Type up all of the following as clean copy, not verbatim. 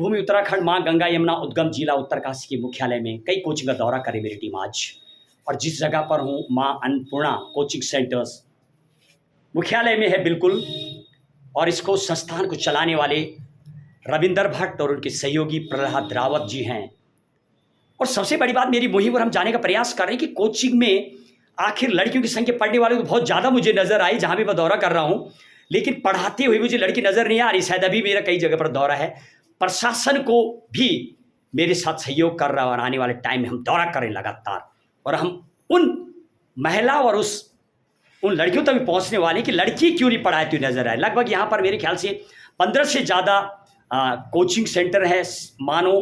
भूमि उत्तराखंड मां गंगा यमुना उद्गम जिला उत्तरकाशी के मुख्यालय में कई कोचिंग का दौरा करे मेरी टीम आज। और जिस जगह पर हूँ मां अन्नपूर्णा कोचिंग सेंटर्स मुख्यालय में है बिल्कुल। और इसको संस्थान को चलाने वाले रविंदर भट्ट और उनके सहयोगी प्रहलाद रावत जी हैं। और सबसे बड़ी बात, मेरी मुहिम पर हम जाने का प्रयास कर रहे हैं कि कोचिंग में आखिर लड़कियों की संख्या पढ़ने वाले तो बहुत ज़्यादा मुझे नज़र आई जहाँ भी मैं दौरा कर रहा हूँ, लेकिन पढ़ाते हुए मुझे लड़की नज़र नहीं आ रही। शायद अभी मेरा कई जगह पर दौरा है। प्रशासन को भी मेरे साथ सहयोग कर रहा है और आने वाले टाइम में हम दौरा करें लगातार, और हम उन महिला और उन लड़कियों तक भी पहुँचने वाले कि लड़की क्यों नहीं पढ़ाती हुई नज़र आए। लगभग यहाँ पर मेरे ख्याल से 15 से ज़्यादा कोचिंग सेंटर है। मानो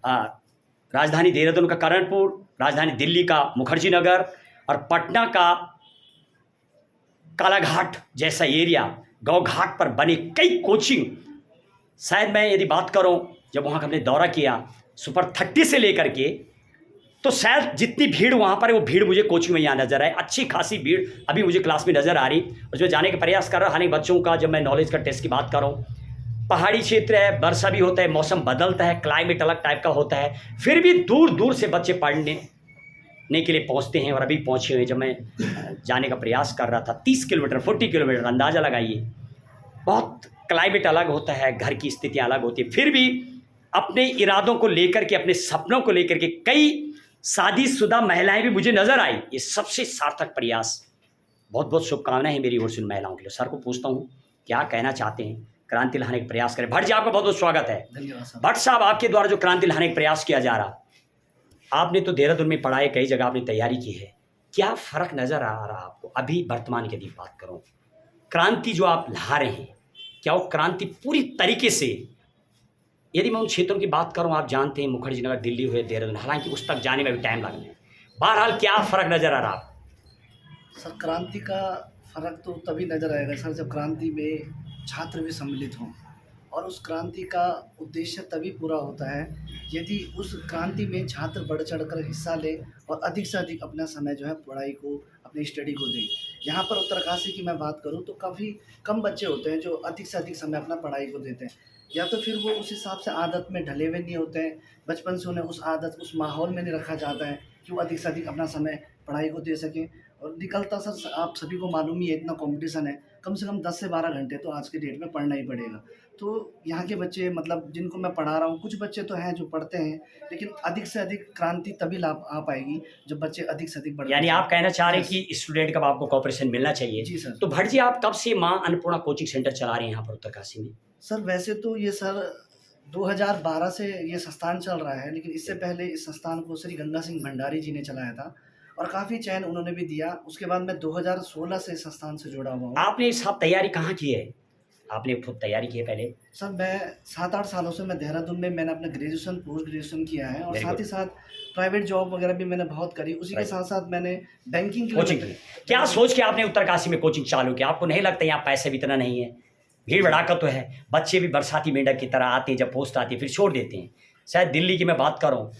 राजधानी देहरादून का करणपुर, राजधानी दिल्ली का मुखर्जी नगर और पटना का कालाघाट जैसा एरिया, गौ घाट पर बने कई कोचिंग। शायद मैं यदि बात करूं, जब वहाँ का हमने दौरा किया सुपर 30 से लेकर के, तो शायद जितनी भीड़ वहाँ पर है वो भीड़ मुझे कोचिंग में यहाँ नज़र आए। अच्छी खासी भीड़ अभी मुझे क्लास में नज़र आ रही, उसमें जाने का प्रयास कर रहा। हालांकि बच्चों का जब मैं नॉलेज का टेस्ट की बात कर रहा हूँ, पहाड़ी क्षेत्र है, वर्षा भी होता है, मौसम बदलता है, क्लाइमेट अलग टाइप का होता है, फिर भी दूर दूर से बच्चे पढ़ने के लिए पहुंचते हैं। और अभी पहुंचे हुए जब मैं जाने का प्रयास कर रहा था 30 किलोमीटर 40 किलोमीटर, अंदाज़ा लगाइए। बहुत क्लाइमेट अलग होता है, घर की स्थितियां अलग होती है, फिर भी अपने इरादों को लेकर के, अपने सपनों को लेकर के कई शादीशुदा महिलाएं भी मुझे नज़र आई। ये सबसे सार्थक प्रयास। बहुत बहुत शुभकामनाएं हैं मेरी ओर से उन महिलाओं के लिए। सर को पूछता हूँ क्या कहना चाहते हैं, क्रांति लाने का प्रयास करें। भट्ट जी, आपका बहुत बहुत स्वागत है। धन्यवाद। भट्ट साहब, आपके द्वारा जो क्रांति लाने का प्रयास किया जा रहा, आपने तो देहरादून में पढ़ाई, कई जगह आपने तैयारी की है, क्या फ़र्क नज़र आ रहा आपको अभी वर्तमान की यदि बात करूँ? क्रांति जो आप ला रहे हैं, क्या वो क्रांति पूरी तरीके से, यदि मैं उन क्षेत्रों की बात करूँ, आप जानते हैं मुखर्जी नगर, दिल्ली हुए, देहरादून, हालांकि उस तक जाने में भी टाइम लगना है, बहरहाल क्या फ़र्क नज़र आ रहा आपको? सर, क्रांति का फ़र्क तो तभी नज़र आएगा सर जब क्रांति में छात्र भी सम्मिलित हों, और उस क्रांति का उद्देश्य तभी पूरा होता है यदि उस क्रांति में छात्र बढ़ चढ़कर हिस्सा लें और अधिक से अधिक अपना समय जो है पढ़ाई को, अपनी स्टडी को दें। यहाँ पर उत्तरकाशी की मैं बात करूँ तो काफ़ी कम बच्चे होते हैं जो अधिक से अधिक समय अपना पढ़ाई को देते हैं, या तो फिर वो उस हिसाब से आदत में ढले हुए नहीं होते हैं, बचपन से उन्हें उस आदत, उस माहौल में नहीं रखा जाता है कि वो अधिक से अधिक अपना समय पढ़ाई को दे सकें। और निकलता सर, आप सभी को मालूम ही है, इतना कंपटीशन है, कम से कम 10 से 12 घंटे तो आज के डेट में पढ़ना ही पड़ेगा। तो यहाँ के बच्चे, मतलब जिनको मैं पढ़ा रहा हूँ, कुछ बच्चे तो हैं जो पढ़ते हैं, लेकिन अधिक से अधिक क्रांति तभी लाभ आ पाएगी जब बच्चे अधिक से अधिक बढ़ते हैं। यानी आप कहना चाह रहे हैं कि स्टूडेंट का आपको कॉपरेशन मिलना चाहिए। जी सर। तो भट्ट जी, आप कब से मां अन्नपूर्णा कोचिंग सेंटर चला रहे हैं यहाँ पर उत्तरकाशी में? सर वैसे तो ये सर 2012 से ये संस्थान चल रहा है, लेकिन इससे पहले इस संस्थान को श्री गंगा सिंह भंडारी जी ने चलाया था और काफ़ी चयन उन्होंने भी दिया। उसके बाद मैं 2016 से इस संस्थान से जुड़ा हुआ हूँ। आपने सब तैयारी कहाँ की है? आपने खुद तैयारी की है पहले? सर मैं 7-8 सालों से मैं देहरादून में मैंने अपना ग्रेजुएशन, पोस्ट ग्रेजुएशन किया है, और साथ ही साथ प्राइवेट जॉब वगैरह भी मैंने बहुत करी। उसी के साथ साथ मैंने बैंकिंग की कोचिंग। क्या सोच के आपने उत्तरकाशी में कोचिंग चालू किया? आपको नहीं लगता यहाँ पैसे भी इतना नहीं है, भीड़ भड़ाका तो है, बच्चे भी बरसाती मेंढक की तरह आते हैं, जब पोस्ट आती है फिर छोड़ देते हैं। शायद दिल्ली की मैं बात करूँ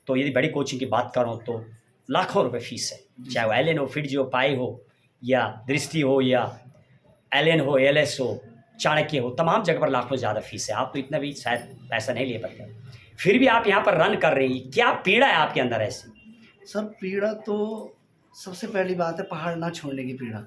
तो, यदि बड़ी कोचिंग की बात करूँ तो लाखों रुपए फीस है, चाहे वो एलएन हो, फिटजी हो, पाई हो, या दृष्टि हो, या एलएन हो, एलएस हो, चाणक्य हो, तमाम जगह पर लाखों ज़्यादा फीस है। आप तो इतना भी शायद पैसा नहीं ले पाते, फिर भी आप यहाँ पर रन कर रहे हैं। क्या पीड़ा है आपके अंदर ऐसी? सर पीड़ा तो सबसे पहली बात है पहाड़ ना छोड़ने की पीड़ा।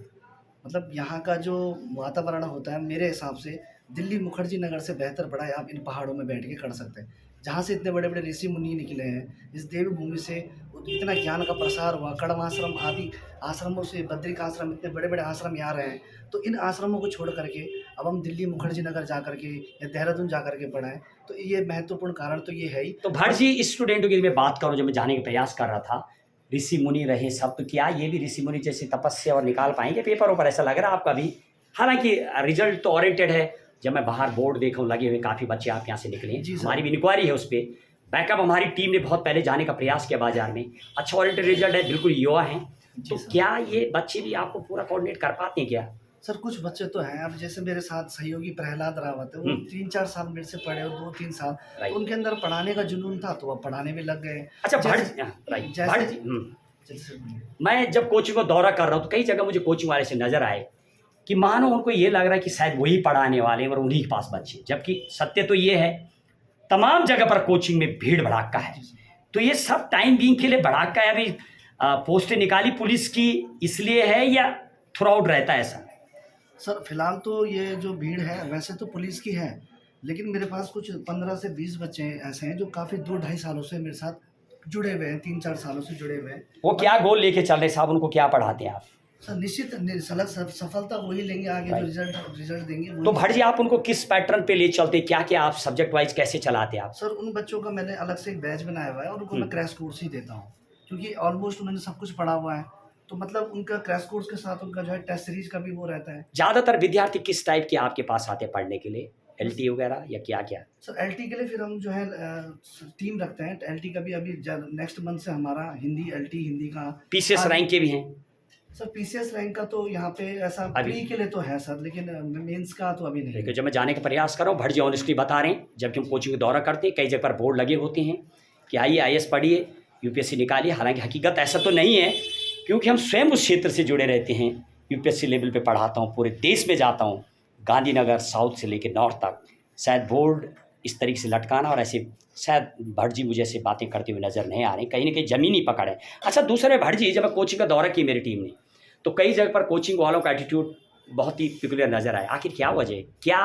मतलब यहाँ का जो वातावरण होता है, मेरे हिसाब से दिल्ली मुखर्जी नगर से बेहतर पढ़ाई आप इन पहाड़ों में बैठ के कर सकते हैं, जहाँ से इतने बड़े बड़े ऋषि मुनि निकले हैं। इस देवभूमि से इतना ज्ञान का प्रसार हुआ, कड़वाश्रम आदि आश्रमों से बद्रिक आश्रम, इतने बड़े बड़े आश्रम यहाँ रहे हैं। तो इन आश्रमों को छोड़ करके अब हम दिल्ली मुखर्जी नगर जा करके या देहरादून जा करके पढ़ाएं, तो ये महत्वपूर्ण कारण तो ये है ही। तो भट्ट जी, स्टूडेंटों की मैं बात करूँ, जब मैं जाने का प्रयास कर रहा था, ऋषि मुनि रहे सब, तो क्या ये भी ऋषि मुनि जैसी तपस्या और निकाल पाएंगे पेपरों पर? ऐसा लग रहा है आपका भी? हालांकि रिजल्ट तो ओरिएंटेड है। जब मैं बाहर बोर्ड देखा हूँ लगे हुए, काफ़ी बच्चे आप यहाँ से निकले हैं, हमारी भी इंक्वायरी है उस पर। बैकअप हमारी टीम ने बहुत पहले जाने का प्रयास किया बाजार में, अच्छा ओरिएंटेड रिजल्ट है, बिल्कुल युवा हैं। तो क्या ये बच्चे भी आपको पूरा कोऑर्डिनेट कर पाते हैं क्या? सर कुछ बच्चे तो हैं, अब जैसे मेरे साथ सहयोगी प्रहलाद रावत है, वो 3-4 साल मेरे से पढ़े और 2-3 साल, तो उनके अंदर पढ़ाने का जुनून था तो वो पढ़ाने में लग गए। अच्छा भट्ट जी, मैं जब कोचिंग को दौरा कर रहा हूँ तो कई जगह मुझे कोचिंग वाले से नज़र आए कि मानो उनको ये लग रहा है कि शायद वही पढ़ाने वाले हैं और उन्हीं के पास बच्चे, जबकि सत्य तो ये है तमाम जगह पर कोचिंग में भीड़ भड़ाका है। तो ये सब टाइम बीइंग के लिए भड़ाका है। अभी पोस्ट निकाली पुलिस की इसलिए है या थ्रू आउट रहता है ऐसा? सर फिलहाल तो ये जो भीड़ है वैसे तो पुलिस की है, लेकिन मेरे पास कुछ 15 से 20 बच्चे ऐसे हैं जो काफ़ी 2-2.5 सालों से मेरे साथ जुड़े हुए हैं, 3-4 सालों से जुड़े हुए हैं। वो क्या गोल लेके चल रहे साहब, उनको क्या पढ़ाते हैं आप? सर निश्चित सफलता वही लेंगे आगे, जो रिजल्ट देंगे तो वही। भट्ट जी आप उनको किस पैटर्न पे ले चलते, क्या क्या आप सब्जेक्ट वाइज कैसे चलाते हैं आप? सर उन बच्चों का मैंने अलग से एक बैच बनाया हुआ है और उनको मैं क्रैश कोर्स ही देता हूँ, क्योंकि ऑलमोस्ट उन्होंने सब कुछ पढ़ा हुआ है। तो मतलब उनका क्रैश कोर्स के साथ उनका जो है टेस्ट सीरीज का भी वो रहता है। ज़्यादातर विद्यार्थी किस टाइप के आपके पास आते हैं पढ़ने के लिए, LT वगैरह या क्या क्या? सर एलटी के लिए फिर हम जो है टीम रखते हैं। एलटी का भी अभी नेक्स्ट मंथ से हमारा हिंदी का PCS रैंक के भी हैं? सर पीसीएस रैंक का तो यहाँ पे ऐसा अभी प्री के लिए तो है सर, लेकिन मेंस का तो अभी नहीं। देखिए जब मैं जाने का प्रयास कर रहा हूँ, भट्ट जी ऑनेस्टली बता रहे हैं, जबकि हम कोचिंग का दौरा करते हैं कई जगह पर बोर्ड लगे होते हैं कि आइए IAS पढ़िए, UPSC निकालिए। हालांकि हकीकत ऐसा तो नहीं है, क्योंकि हम स्वयं उस क्षेत्र से जुड़े रहते हैं। UPSC लेवल पे पढ़ाता हूँ, पूरे देश में जाता हूँ, गांधीनगर साउथ से लेकर नॉर्थ तक। शायद बोर्ड इस तरीके से लटकाना और ऐसे शायद भट्ट जी मुझे ऐसे बातें करते हुए नज़र नहीं आ रहे, कहीं ना कहीं ज़मीनी पकड़ है। अच्छा दूसरे भट्ट जी, जब मैं कोचिंग का दौरा की मेरी टीम ने, तो कई जगह पर कोचिंग वालों का एटीट्यूड बहुत ही पिकुलियर नज़र आया। आखिर क्या वजह है, क्या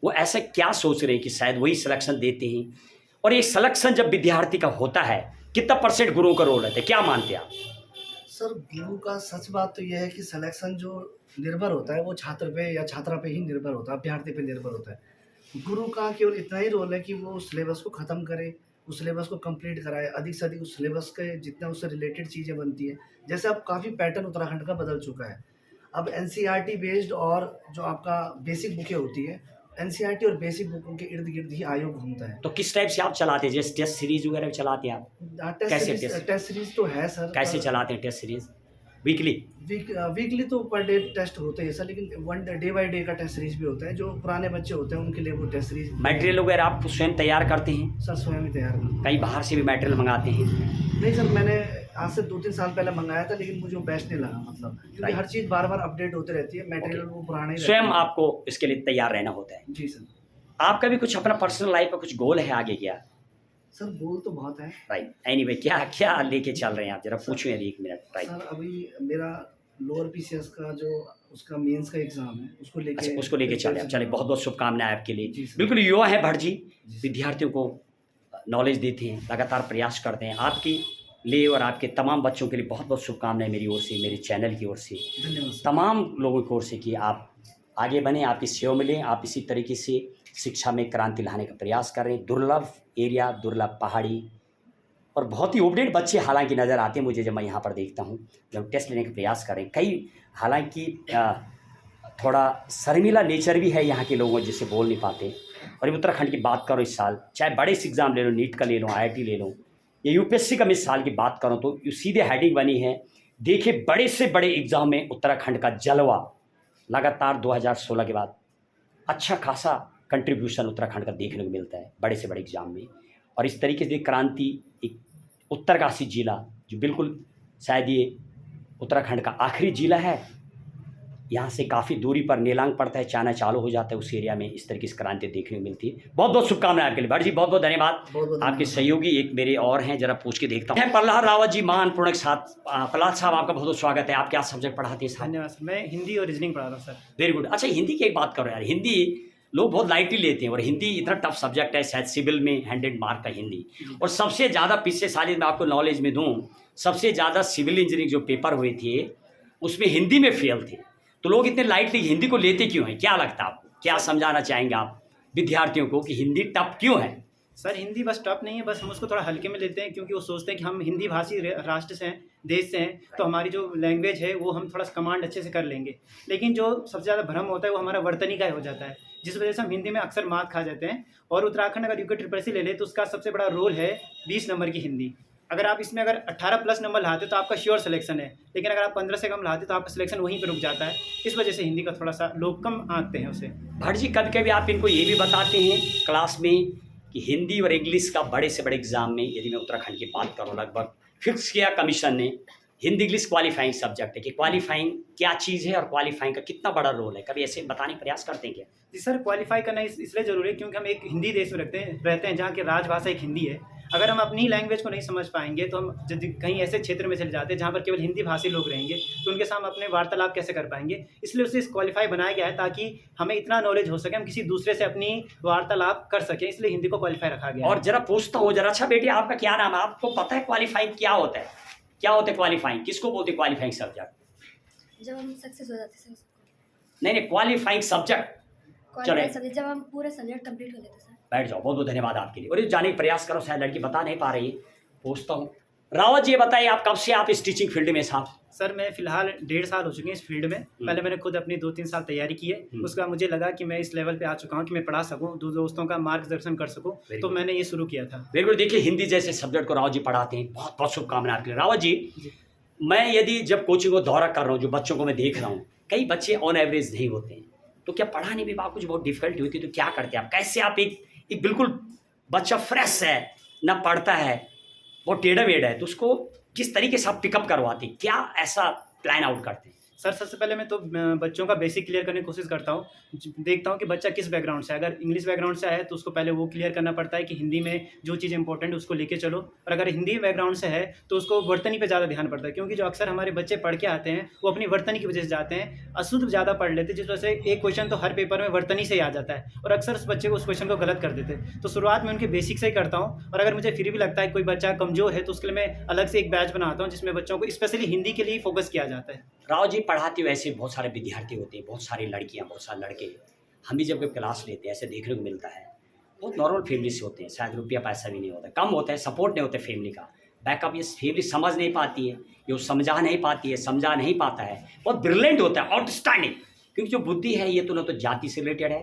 वो ऐसा क्या सोच रहे हैं कि शायद वही सिलेक्शन देते हैं? और ये सिलेक्शन जब विद्यार्थी का होता है, कितना % गुरुओं का रोल रहता है, क्या मानते हैं आप? सर गुरु का सच बात तो यह है कि सिलेक्शन जो निर्भर होता है वो छात्र पे या छात्रा पे ही निर्भर होता है, अभ्यर्थी पे निर्भर होता है। गुरु का केवल इतना ही रोल है कि वो सिलेबस को ख़त्म करे, उस सिलेबस को कंप्लीट कराए, अधिक से अधिक उस सिलेबस के जितना उससे रिलेटेड चीज़ें बनती हैं। जैसे अब काफ़ी पैटर्न उत्तराखंड का बदल चुका है। अब एनसीईआरटी बेस्ड और जो आपका बेसिक बुकें होती है, एनसीईआरटी और बेसिक बुकों के इर्द गिर्द ही आयोग घूमता है। तो किस टाइप से आप चलाते हैं, जैसे टेस्ट सीरीज वगैरह चलाते हैं आप? कैसे टेस्ट सीरीज तो है सर। कैसे चलाते हैं टेस्ट सीरीज? वीकली? वीकली तो पर डे टेस्ट होते हैं सर, लेकिन वन डे बाय डे का टेस्ट सीरीज भी होता है। जो पुराने बच्चे होते हैं उनके लिए वो टेस्ट सीरीज। मटेरियल वगैरह आप स्वयं तैयार करते हैं? सर स्वयं ही तैयार करते हैं। कहीं बाहर से भी मटेरियल मंगाते हैं? नहीं सर, मैंने आज से 2-3 साल पहले मंगाया था, लेकिन मुझे वो बेस्ट नहीं लगा, मतलब क्योंकि हर चीज़ बार बार अपडेट होते रहती है, मटेरियल वो पुराना ही स्वयं आपको इसके लिए तैयार रहना होता है। जी सर। आपका भी कुछ अपना पर्सनल लाइफ का कुछ गोल है आगे क्या? सर गोल तो बहुत है। राइट, एनीवे क्या क्या लेके चल रहे हैं आप, जरा पूछूं यदि 1 मिनट। राइट सर अभी मेरा लोअर पीसीएस का जो उसका मेंस का एग्जाम है उसको लेके। अच्छा, उसको लेके चले आप। चले, बहुत बहुत शुभकामनाएं आपके लिए। जी सर। बिल्कुल युवा है भट्ट जी, विद्यार्थियों को नॉलेज देते हैं, लगातार प्रयास करते हैं। आपके लिए और आपके तमाम बच्चों के लिए बहुत बहुत शुभकामनाएं मेरी ओर से, मेरे चैनल की ओर से, धन्यवाद सर। तमाम लोगों की ओर से कि आप आगे बढ़ें, आपकी सेवा मिलें, आप इसी तरीके से शिक्षा में क्रांति लाने का प्रयास कर रहे हैं। दुर्लभ एरिया, दुर्लभ पहाड़ी और बहुत ही अपडेट बच्चे हालांकि नज़र आते हैं मुझे जब मैं यहाँ पर देखता हूँ, जब टेस्ट लेने का प्रयास कर रहे हैं। कई हालांकि थोड़ा शर्मीला नेचर भी है यहाँ के लोगों जिससे बोल नहीं पाते। और उत्तराखंड की बात करो इस साल, चाहे बड़े से एग्ज़ाम ले लो, नीट का ले लो, IIT ले लो, या UPSC का मैं इस साल की बात करूँ तो सीधे हेडिंग बनी है, देखिए बड़े से बड़े एग्ज़ाम में उत्तराखंड का जलवा। लगातार 2016 के बाद अच्छा खासा कंट्रीब्यूशन उत्तराखंड का देखने को मिलता है बड़े से बड़े एग्ज़ाम में। और इस तरीके से क्रांति, एक उत्तरकाशी जिला जो बिल्कुल शायद ये उत्तराखंड का आखिरी जिला है, यहाँ से काफ़ी दूरी पर नेलांग पड़ता है, चाइना चालू हो जाता है, उस एरिया में इस तरीके से क्रांति देखने को मिलती है। बहुत बहुत शुभकामनाएं आपके लिए भट्ट जी, बहुत बहुत धन्यवाद। आपके सहयोगी एक मेरे और हैं, जरा पूछ के देखता हूँ। प्रहलाद रावत जी, मान पूर्ण के साथ। प्रहलाद साहब आपका बहुत बहुत स्वागत है। आप क्या सब्जेक्ट पढ़ाते हैं? धन्यवाद सर, मैं हिंदी और रीजनिंग पढ़ा रहा हूँ सर। Very good. अच्छा हिंदी की एक बात करो यार, हिंदी लोग बहुत लाइटली लेते हैं और हिंदी इतना टफ सब्जेक्ट है, शायद सिविल में 100 मार्क का हिंदी। और सबसे ज़्यादा पिछले साल मैं आपको नॉलेज में दूँ, सबसे ज़्यादा सिविल इंजीनियरिंग जो पेपर हुए थे उसमें हिंदी में फेल थे। तो लोग इतने लाइटली हिंदी को लेते क्यों हैं, क्या लगता है आपको? क्या समझाना चाहेंगे आप विद्यार्थियों को कि हिंदी टफ क्यों है? सर हिंदी बस टफ नहीं है, बस हम उसको थोड़ा हल्के में लेते हैं, क्योंकि वो सोचते हैं कि हम हिंदी भाषी राष्ट्र से हैं, देश से हैं, तो हमारी जो लैंग्वेज है वो हम थोड़ा कमांड अच्छे से कर लेंगे। लेकिन जो सबसे ज़्यादा भ्रम होता है वो हमारा वर्तनी का हो जाता है, जिस वजह से हम हिंदी में अक्सर मार्क खा जाते हैं। और उत्तराखंड अगर यूके ट्रिपल सी ले ले तो उसका सबसे बड़ा रोल है 20 नंबर की हिंदी। अगर आप इसमें अगर 18+ नंबर लाते तो आपका श्योर सिलेक्शन है, लेकिन अगर आप 15 से कम लाते तो आपका सिलेक्शन वहीं पर रुक जाता है। इस वजह से हिंदी का थोड़ा सा लोग कम आंकते हैं उसे। भट्ट जी कभी कभी आप इनको ये भी बताते हैं क्लास में कि हिंदी और इंग्लिश का बड़े से बड़े एग्जाम में, यदि मैं उत्तराखंड की बात करूँ, लगभग फिक्स किया कमीशन ने हिंदी इंग्लिश क्वालिफाइंग सब्जेक्ट है कि क्वालिफाइंग क्या चीज़ है और क्वालिफाइंग का कितना बड़ा रोल है, कभी ऐसे बताने का प्रयास करते हैं क्या? जी सर, क्वालिफाई करना इसलिए ज़रूरी है क्योंकि हम एक हिंदी देश में रहते हैं जहाँ की राजभाषा एक हिंदी है। अगर हम अपनी लैंग्वेज को नहीं समझ पाएंगे तो हम यदि कहीं ऐसे क्षेत्र में चले जाते हैं जहाँ पर केवल हिंदी भाषी लोग रहेंगे तो उनके साथ हम अपने वार्तालाप कैसे कर पाएंगे। इसलिए उसे क्वालिफाई बनाया गया है ताकि हमें इतना नॉलेज हो सके हम किसी दूसरे से अपनी वार्तालाप कर सकें, इसलिए हिंदी को क्वालिफाई रखा गया है। और जरा पूछता हूँ जरा, अच्छा बेटी आपका क्या नाम है, आपको पता है क्वालिफाइंग क्या होता है? क्या होता है क्वालिफाइंग, किसको बोलते हैं क्वालिफाइंग सब्जेक्ट? जब हम सक्सेस हो जाते हैं सर, नहीं क्वालिफाइंग सब्जेक्ट। क्वालिफाई सब्जेक्ट जब हम पूरे सब्जेक्ट कंप्लीट कर लेते हैं सर। बैठ जाओ, बहुत बहुत धन्यवाद आपके लिए। और ये जाने का प्रयास करो, शायद लड़की बता नहीं पा रही है, पूछता हूँ। रावत जी ये बताइए आप कब से आप इस टीचिंग फील्ड में साहब? सर मैं फ़िलहाल 1.5 साल हो चुके हैं इस फील्ड में। पहले मैंने खुद अपनी 2-3 साल तैयारी की है, उसके बाद मुझे लगा कि मैं इस लेवल पे आ चुका हूँ कि मैं पढ़ा सकूँ, दोस्तों का मार्गदर्शन कर सकूँ, तो मैंने ये शुरू किया था। बिल्कुल, देखिए हिंदी जैसे सब्जेक्ट को रावत जी पढ़ाते हैं, बहुत बहुत शुभकामनाएं आपके लिए। रावत जी, मैं यदि जब कोचिंग को दौरा कर रहा हूँ, जो बच्चों को मैं देख रहा हूँ, कई बच्चे ऑन एवरेज नहीं होते हैं, तो क्या पढ़ाने में कुछ बहुत डिफिकल्टी होती है, तो क्या करते हैं आप? कैसे आप एक बिल्कुल बच्चा फ्रेश है ना पढ़ता है, वो टेढ़ा मेढ़ा है, तो उसको किस तरीके से आप पिकअप करवाते हैं, क्या ऐसा प्लान आउट करते हैं? सर सबसे पहले मैं तो बच्चों का बेसिक क्लियर करने की कोशिश करता हूँ। देखता हूँ कि बच्चा किस बैकग्राउंड से है। अगर इंग्लिश बैकग्राउंड से है तो उसको पहले वो क्लियर करना पड़ता है कि हिंदी में जो चीज़ इंपॉर्टेंट है उसको लेके चलो, और अगर हिंदी बैकग्राउंड से है तो उसको वर्तनी पे ज़्यादा ध्यान पड़ता है, क्योंकि जो अक्सर हमारे बच्चे पढ़ के आते हैं वो अपनी वर्तनी की वजह से जाते हैं, अशुद्ध ज़्यादा पढ़ लेते हैं, जिस वजह से एक क्वेश्चन तो हर पेपर में वर्तनी से ही आ जाता है और अक्सर उस बच्चे को उस क्वेश्चन को गलत कर देते हैं। तो शुरुआत में उनके बेसिक से ही करता हूँ, और अगर मुझे फिर भी लगता है कोई बच्चा कमज़ोर है तो उसके लिए मैं अलग से एक बैच बनाता हूँ जिसमें बच्चों को स्पेशली हिंदी के लिए फोकस किया जाता है। राव जी पढ़ाते हुए ऐसे बहुत सारे विद्यार्थी होते हैं, बहुत सारी लड़कियां, बहुत सारे लड़के, हम भी जब कोई क्लास लेते हैं ऐसे देखने को मिलता है, बहुत नॉर्मल फैमिली से होते हैं, शायद रुपया पैसा भी नहीं होता, कम होता है, सपोर्ट नहीं होता फैमिली का, बैकअप ये फैमिली समझ नहीं पाती है, ये वो समझा नहीं पाती है, समझा नहीं पाता है, बहुत ब्रिलियंट होता है, आउटस्टैंडिंग, क्योंकि जो बुद्धि है ये तो ना तो जाति से रिलेटेड है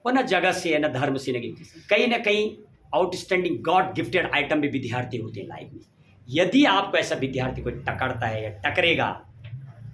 और ना जगह से है, ना धर्म से, कहीं ना कहीं आउटस्टैंडिंग गॉड गिफ्टेड आइटम भी विद्यार्थी होते हैं लाइफ में। यदि आपको ऐसा विद्यार्थी कोई टकरता है या टकरेगा,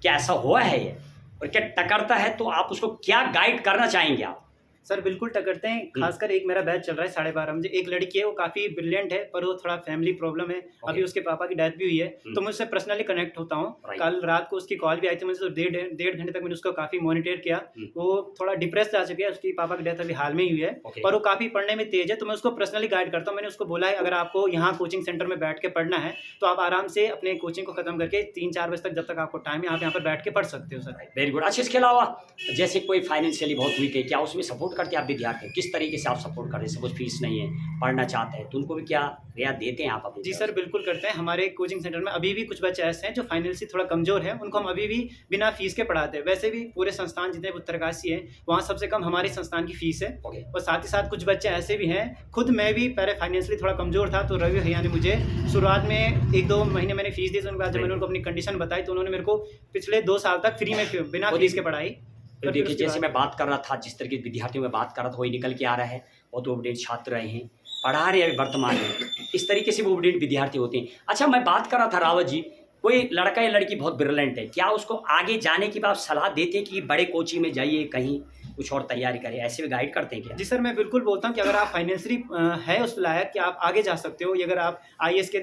क्या ऐसा हुआ है ये, और क्या टकरता है तो आप उसको क्या गाइड करना चाहेंगे आप? सर बिल्कुल टकरते हैं, खासकर एक मेरा बैच चल रहा है 12:30 बजे। एक लड़की है वो काफ़ी ब्रिलियंट है पर वो थोड़ा फैमिली प्रॉब्लम है, अभी उसके पापा की डेथ भी हुई है, तो मैं उससे पर्सनली कनेक्ट होता हूँ। कल रात को उसकी कॉल भी आई थी, मुझे तो डेढ़ घंटे तक मैंने उसको काफ़ी मॉनिटर किया। वो थोड़ा डिप्रेस जा चुकी है, उसकी पापा की डेथ अभी हाल में ही हुई है, पर वो काफ़ी पढ़ने में तेज है, तो मैं उसको पर्सनली गाइड करता हूँ। मैंने उसको बोला है अगर आपको यहाँ कोचिंग सेंटर में बैठ के पढ़ना है तो आप आराम से अपने कोचिंग को खत्म करके 3-4 बजे तक, जब तक आपको टाइम है, आप यहाँ पर बैठ के पढ़ सकते हो सर। Very good. अच्छा, इसके अलावा जैसे कोई फाइनेंशियली बहुत वीक है, क्या उसमें सपोर्ट करते हैं आप विद्यार्थी? किस तरीके से आप सपोर्ट कर रहे हैं? सपोज फीस नहीं है, पढ़ना चाहते हैं, तो उनको भी क्या रियायत देते हैं आप अपनी? जी सर बिल्कुल करते हैं। हमारे कोचिंग सेंटर में अभी भी कुछ बच्चे ऐसे हैं जो फाइनेंशियली थोड़ा कमजोर हैं, उनको हम अभी भी बिना फीस के पढ़ाते हैं। वैसे भी पूरे संस्थान जितने भी उत्तरकाशी हैं वहाँ सबसे कम हमारे संस्थान की फीस है। और साथ ही साथ कुछ बच्चे ऐसे भी हैं, खुद मैं भी पहले फाइनेंशियली थोड़ा कमजोर था, तो रवि भैया ने मुझे शुरुआत में 1-2 महीने मैंने फीस दी, उनके बाद जब मैंने उनको अपनी कंडीशन बताई तो उन्होंने मेरे को पिछले 2 साल तक फ्री में बिना फीस के पढ़ाई। तो देखिए जैसे मैं बात कर रहा था, जिस तरह के विद्यार्थियों में बात कर रहा था वही निकल के आ रहा है, और तो अपडेट छात्र रहे हैं, पढ़ा रहे हैं वर्तमान में, इस तरीके से वो अपडेट विद्यार्थी होते हैं। अच्छा, मैं बात कर रहा था रावत जी, कोई लड़का या लड़की बहुत ब्रिलियंट है, क्या उसको आगे जाने की आप सलाह देते हैं कि बड़े कोचिंग में जाइए, कहीं कुछ और तैयारी करें, ऐसे भी गाइड करते हैं क्या? जी सर मैं बिल्कुल बोलता हूँ कि अगर आप फाइनेंशियली है उस लायक कि आप आगे जा सकते हो, या अगर आप IAS के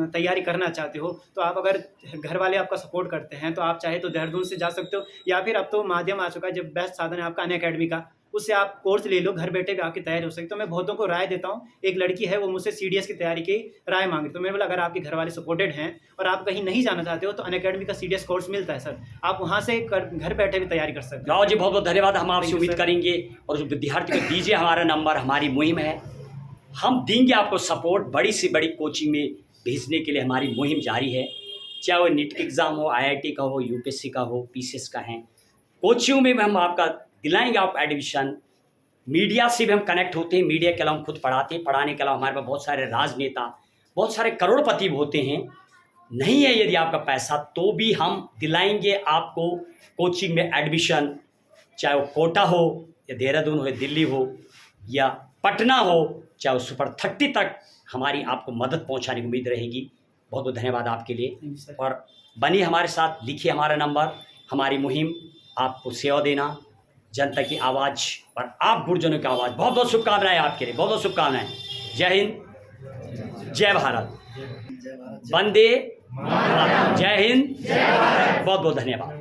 तैयारी करना चाहते हो, तो आप अगर घर वाले आपका सपोर्ट करते हैं तो आप चाहे तो देहरादून से जा सकते हो, या फिर अब तो माध्यम आ चुका है, जब बेस्ट साधन है आपका अनअकैडमी का, उससे आप कोर्स ले लो, घर बैठे भी आपकी तैयारी हो सकती है। तो मैं बहुतों को राय देता हूँ। एक लड़की है वो मुझसे CDS की तैयारी की राय मांगी, तो मैंने बोला अगर आपके घर वाले सपोर्टेड हैं और आप कहीं नहीं जाना चाहते हो तो अनअकैडमी का CDS कोर्स मिलता है सर, आप वहाँ से घर बैठे भी तैयारी कर सकते हैं। राव जी बहुत बहुत धन्यवाद, हम आपसे उम्मीद करेंगे, और जो विद्यार्थी को दीजिए हमारा नंबर, हमारी मुहिम है, हम देंगे आपको सपोर्ट, बड़ी से बड़ी कोचिंग में भेजने के लिए हमारी मुहिम जारी है, चाहे वो नीट का एग्ज़ाम हो, IIT का हो, UPSC का हो, PCS का है, कोचिंग में भी हम आपका दिलाएंगे आप एडमिशन। मीडिया से भी हम कनेक्ट होते हैं, मीडिया के अलावा हम खुद पढ़ाते हैं, पढ़ाने के अलावा हमारे पास बहुत सारे राजनेता, बहुत सारे करोड़पति होते हैं, नहीं है यदि आपका पैसा तो भी हम दिलाएंगे आपको कोचिंग में एडमिशन, चाहे वो कोटा हो या देहरादून हो या दिल्ली हो या पटना हो, चाहे वो सुपर 30 तक हमारी आपको मदद पहुंचाने की उम्मीद रहेगी। बहुत बहुत धन्यवाद आपके लिए, और बनिए हमारे साथ, लिखिए हमारा नंबर, हमारी मुहिम आपको सेवा देना, जनता की आवाज़ और आप गुरुजनों की आवाज़। बहुत बहुत शुभकामनाएं आपके लिए, बहुत बहुत शुभकामनाएं। जय हिंद, जय भारत, वंदे जय हिंद, बहुत बहुत धन्यवाद।